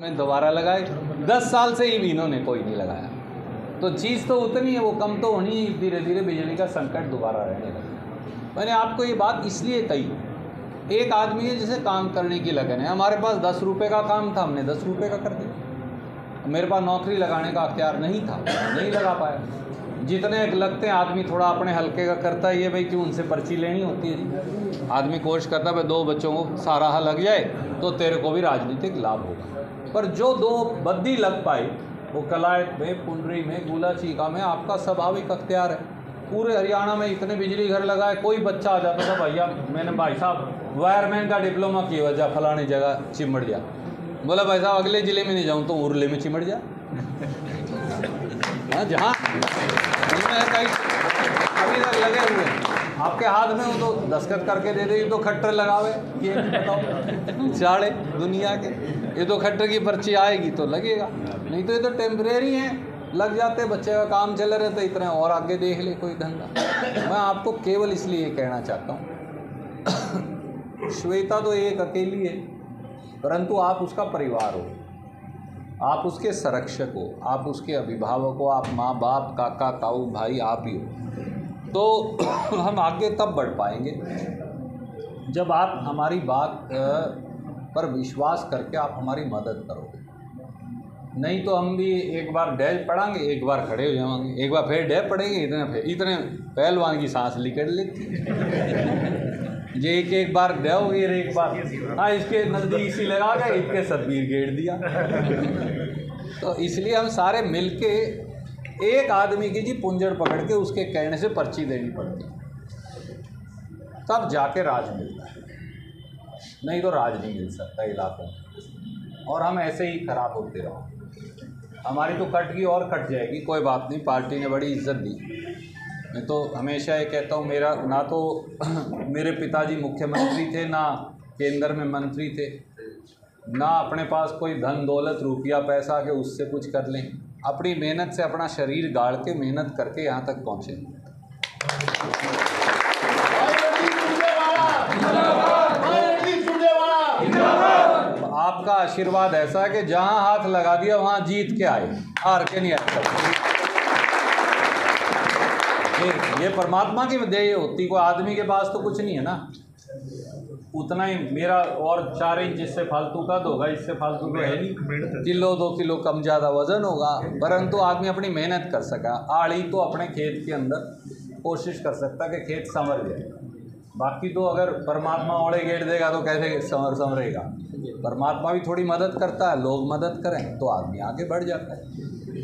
में दोबारा लगाए। 10 साल से ही इन्होंने कोई नहीं लगाया, तो चीज़ तो उतनी है, वो कम तो होनी ही। धीरे धीरे बिजली का संकट दोबारा रहने लगा। मैंने आपको ये बात इसलिए कही, एक आदमी है जिसे काम करने की लगन है। हमारे पास 10 रुपये का काम था, हमने 10 रुपये का कर दिया। मेरे पास नौकरी लगाने का अख्तियार नहीं था, नहीं लगा पाया। जितने लगते हैं आदमी थोड़ा अपने हल्के का करता है, ये भाई क्यों उनसे पर्ची लेनी होती है जी। आदमी कोशिश करता है भाई 2 बच्चों को सारा लग जाए तो तेरे को भी राजनीतिक लाभ होगा। पर जो 2 बद्दी लग पाए, वो कलायत में, पुंडरी में, गुला चीका में आपका स्वाभाविक अख्तियार है। पूरे हरियाणा में इतने बिजली घर लगाए, कोई बच्चा आ जाता था, भैया मैंने भाई साहब वायरमैन का डिप्लोमा किया हुआ, जा फलानी जगह चिमड़ जा। बोला भाई साहब अगले ज़िले में नहीं जाऊँ तो उरले में चिमड़ जा। हाँ, जहाँ कहीं अभी तक लगे हुए आपके हाथ में, वो तो दस्तखत करके दे दे, ये तो खट्टर लगावे, ये बताओ चाड़े दुनिया के, ये तो खट्टर की पर्ची आएगी तो लगेगा, नहीं तो ये तो टेम्परेरी है, लग जाते बच्चे का काम चले रहते इतने, और आगे देख ले कोई धंधा। मैं आपको केवल इसलिए कहना चाहता हूँ, श्वेता तो एक अकेली है, परंतु आप उसका परिवार हो, आप उसके संरक्षक हो, आप उसके अभिभावक हो, आप माँ बाप, काका ताऊ भाई आप ही हो। तो हम आगे तब बढ़ पाएंगे जब आप हमारी बात पर विश्वास करके आप हमारी मदद करोगे। नहीं तो हम भी एक बार डैश पढ़ाएंगे, एक बार खड़े हो जाएंगे, एक बार फिर डैश पढ़ेंगे, इतने पहलवान की सांस निकल लेती ये एक बार डे हो गई, एक बार हाँ इसके नज़दीक इसी लगा गए, इसके सतबीर गेड़ दिया। तो इसलिए हम सारे मिलके एक आदमी की जी पुंजड़ पकड़ के उसके कहने से पर्ची देनी पड़ती है, तब जाके राज मिलता है, नहीं तो राज नहीं मिल सकता इलाकों में। और हम ऐसे ही खराब होते रहो, हमारी तो कट गई और कट जाएगी, कोई बात नहीं, पार्टी ने बड़ी इज्जत दी। मैं तो हमेशा ये कहता हूँ, मेरा ना तो मेरे पिताजी मुख्यमंत्री थे, ना केंद्र में मंत्री थे, ना अपने पास कोई धन दौलत रुपया पैसा के उससे कुछ कर लें। अपनी मेहनत से अपना शरीर गाड़ के मेहनत करके यहाँ तक पहुँचे। आपका आशीर्वाद ऐसा है कि जहाँ हाथ लगा दिया वहाँ जीत के आए, हार के नहीं आए। ये परमात्मा की देय होती, कोई आदमी के पास तो कुछ नहीं है ना, उतना ही मेरा और 4 इंच जिससे फालतू का होगा, इससे फालतू तो है नहीं, किलो 2 किलो कम ज़्यादा वजन होगा, परंतु आदमी अपनी मेहनत कर सका। आड़ी तो अपने खेत के अंदर कोशिश कर सकता कि खेत संवर जाए, बाकी तो अगर परमात्मा ओढ़े गेड़ देगा तो कैसे संवरेगा। परमात्मा भी थोड़ी मदद करता है, लोग मदद करें तो आदमी आगे बढ़ जाता है।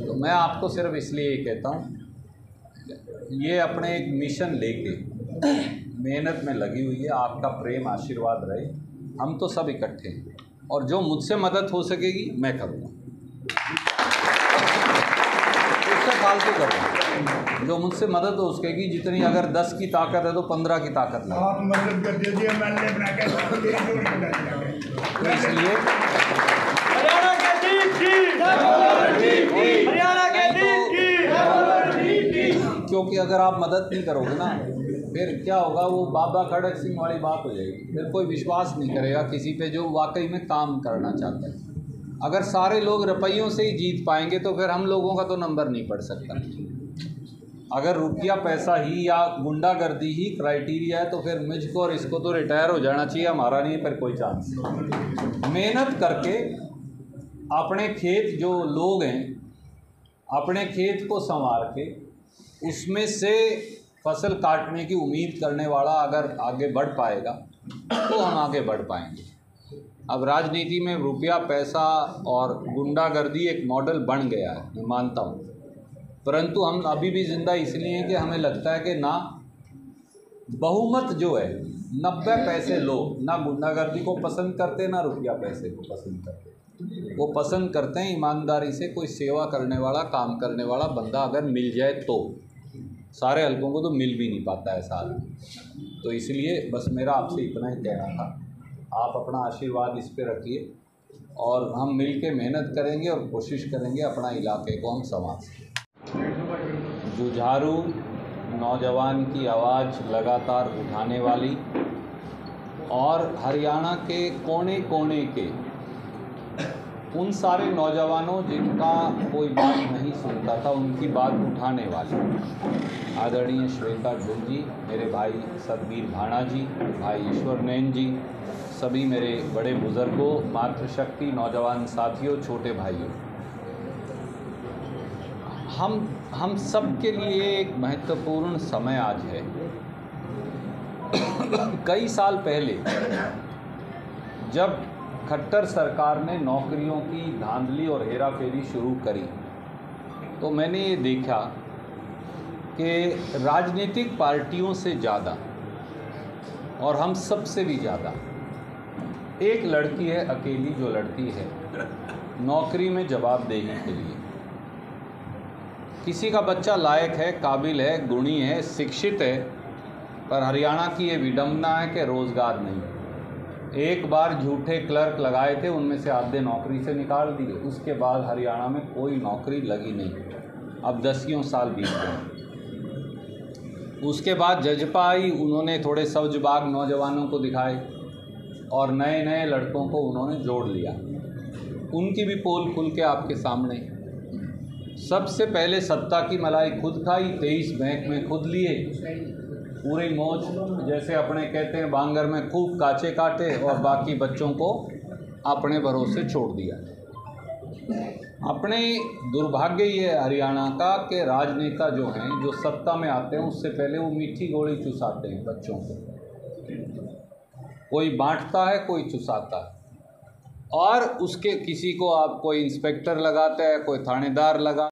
तो मैं आपको सिर्फ इसलिए ये कहता हूँ, ये अपने एक मिशन लेके मेहनत में लगी हुई है, आपका प्रेम आशीर्वाद रहे, हम तो सब इकट्ठे हैं, और जो मुझसे मदद हो सकेगी मैं करूँगा, उससे फालतू करूँगा। जो मुझसे मदद हो सकेगी, जितनी अगर 10 की ताकत है तो 15 की ताकत लगा, आप मदद कर दीजिए, तो इसलिए क्योंकि अगर आप मदद नहीं करोगे ना, फिर क्या होगा, वो बाबा खड़क सिंह वाली बात हो जाएगी, फिर कोई विश्वास नहीं करेगा किसी पे जो वाकई में काम करना चाहता है। अगर सारे लोग रुपयों से ही जीत पाएंगे तो फिर हम लोगों का तो नंबर नहीं पड़ सकता। अगर रुपया पैसा ही या गुंडागर्दी ही क्राइटेरिया है तो फिर मुझको और इसको तो रिटायर हो जाना चाहिए, हमारा नहीं फिर कोई चांस। मेहनत करके अपने खेत, जो लोग हैं अपने खेत को संवार के उसमें से फसल काटने की उम्मीद करने वाला अगर आगे बढ़ पाएगा तो हम आगे बढ़ पाएंगे। अब राजनीति में रुपया पैसा और गुंडागर्दी एक मॉडल बन गया है, मैं मानता हूँ, परंतु हम अभी भी जिंदा इसलिए हैं कि हमें लगता है कि ना बहुमत जो है 90 पैसे लोग ना गुंडागर्दी को पसंद करते, ना रुपया पैसे को पसंद करते, वो पसंद करते हैं ईमानदारी से कोई सेवा करने वाला, काम करने वाला बंदा अगर मिल जाए तो। सारे हल्कों को तो मिल भी नहीं पाता है साल। तो इसलिए बस मेरा आपसे इतना ही कहना था, आप अपना आशीर्वाद इस पे रखिए और हम मिल के मेहनत करेंगे और कोशिश करेंगे अपना इलाके को हम संभाल सकें। जुझारू नौजवान की आवाज़ लगातार उठाने वाली और हरियाणा के कोने कोने के उन सारे नौजवानों जिनका कोई बात नहीं सुनता था, उनकी बात उठाने वाले आदरणीय श्वेता ढुल जी, मेरे भाई सतबीर भाणा जी, भाई ईश्वर नैन जी, सभी मेरे बड़े बुज़ुर्गों, मातृशक्ति, नौजवान साथियों, छोटे भाइयों, हम सब के लिए एक महत्वपूर्ण समय आज है। कई साल पहले जब खट्टर सरकार ने नौकरियों की धांधली और हेराफेरी शुरू करी तो मैंने ये देखा कि राजनीतिक पार्टियों से ज़्यादा और हम सबसे भी ज़्यादा एक लड़की है, अकेली जो लड़की है नौकरी में जवाबदेही के लिए। किसी का बच्चा लायक है, काबिल है, गुणी है, शिक्षित है, पर हरियाणा की ये विडंबना है कि रोज़गार नहीं। एक बार झूठे क्लर्क लगाए थे, उनमें से आधे नौकरी से निकाल दिए, उसके बाद हरियाणा में कोई नौकरी लगी नहीं। अब 10 साल बीत गए। उसके बाद जजपा आई, उन्होंने थोड़े सवजबाग नौजवानों को दिखाए और नए नए लड़कों को उन्होंने जोड़ लिया। उनकी भी पोल खुल के आपके सामने। सबसे पहले सत्ता की मलाई खुद खाई, 23 बैंक में खुद लिए, पूरी मौज, जैसे अपने कहते हैं बांगर में खूब काचे काटे और बाकी बच्चों को अपने भरोसे छोड़ दिया। अपने दुर्भाग्य ये हरियाणा का कि राजनेता जो हैं, जो सत्ता में आते हैं, उससे पहले वो मीठी गोली चुसाते हैं बच्चों को। कोई बांटता है, कोई चुसाता है, और उसके किसी को आप कोई इंस्पेक्टर लगाता है, कोई थानेदार लगा